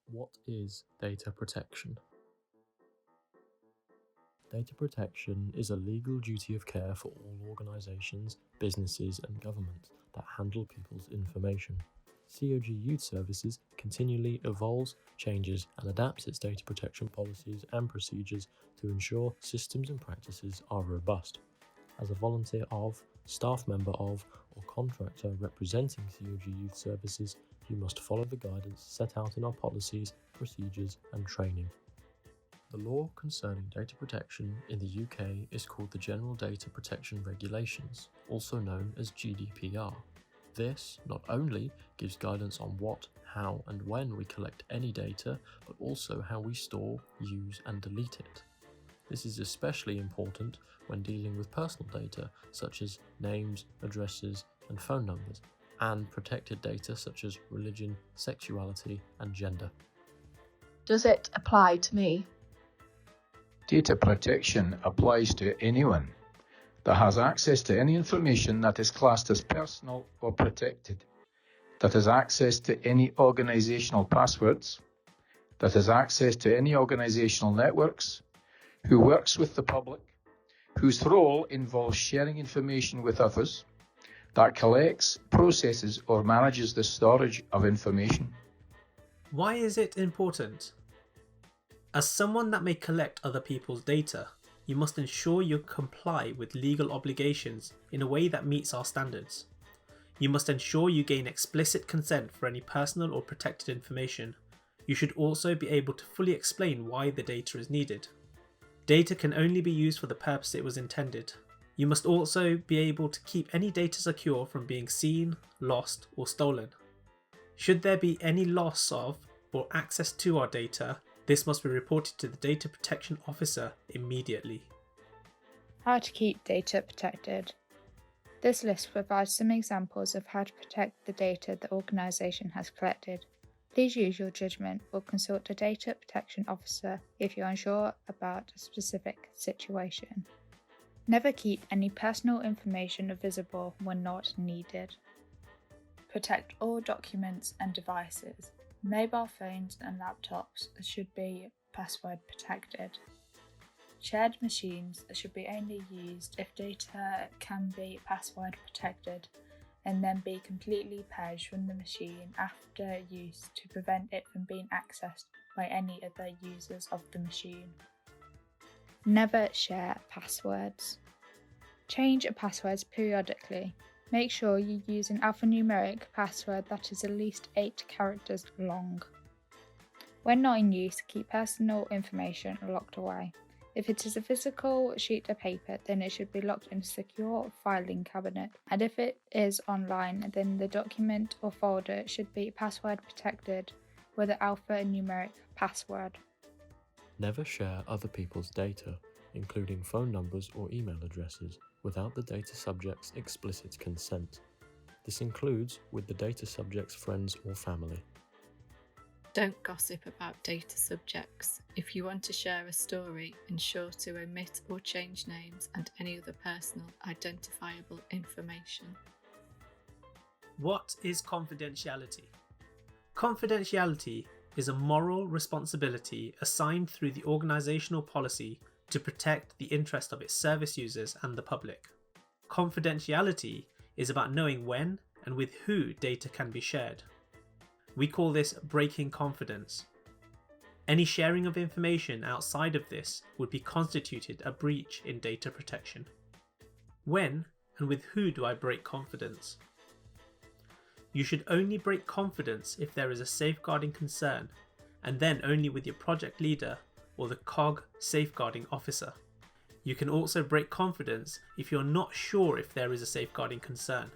What is data protection? Data protection is a legal duty of care for all organisations, businesses and governments that handle people's information. COG Youth Services continually evolves, changes and adapts its data protection policies and procedures to ensure systems and practices are robust. As a volunteer of, staff member of or contractor representing COG Youth Services, you must follow the guidance set out in our policies, procedures and training. The law concerning data protection in the UK is called the General Data Protection Regulations, also known as GDPR. This not only gives guidance on what, how and when we collect any data, but also how we store, use and delete it. This is especially important when dealing with personal data such as names, addresses and phone numbers, and protected data such as religion, sexuality and gender. Does it apply to me? Data protection applies to anyone that has access to any information that is classed as personal or protected, that has access to any organisational passwords, that has access to any organisational networks, who works with the public, whose role involves sharing information with others, that collects, processes or manages the storage of information. Why is it important? As someone that may collect other people's data, you must ensure you comply with legal obligations in a way that meets our standards. You must ensure you gain explicit consent for any personal or protected information. You should also be able to fully explain why the data is needed. Data can only be used for the purpose it was intended. You must also be able to keep any data secure from being seen, lost, or stolen. Should there be any loss of or access to our data, this must be reported to the Data Protection Officer immediately. How to keep data protected. This list provides some examples of how to protect the data the organisation has collected. Please use your judgment or consult a Data Protection Officer if you're unsure about a specific situation. Never keep any personal information visible when not needed. Protect all documents and devices. Mobile phones and laptops should be password protected. Shared machines should be only used if data can be password protected and then be completely purged from the machine after use to prevent it from being accessed by any other users of the machine. Never share passwords. Change passwords periodically. Make sure you use an alphanumeric password that is at least 8 characters long. When not in use, keep personal information locked away. If it is a physical sheet of paper, then it should be locked in a secure filing cabinet. And if it is online, then the document or folder should be password protected with an alphanumeric password. Never share other people's data, including phone numbers or email addresses, without the data subject's explicit consent. This includes with the data subject's friends or family. Don't gossip about data subjects. If you want to share a story, ensure to omit or change names and any other personal identifiable information. What is confidentiality? Confidentiality is a moral responsibility assigned through the organisational policy to protect the interest of its service users and the public. Confidentiality is about knowing when and with who data can be shared. We call this breaking confidence. Any sharing of information outside of this would be constituted a breach in data protection. When and with who do I break confidence? You should only break confidence if there is a safeguarding concern, and then only with your project leader or the COG safeguarding officer. You can also break confidence if you're not sure if there is a safeguarding concern.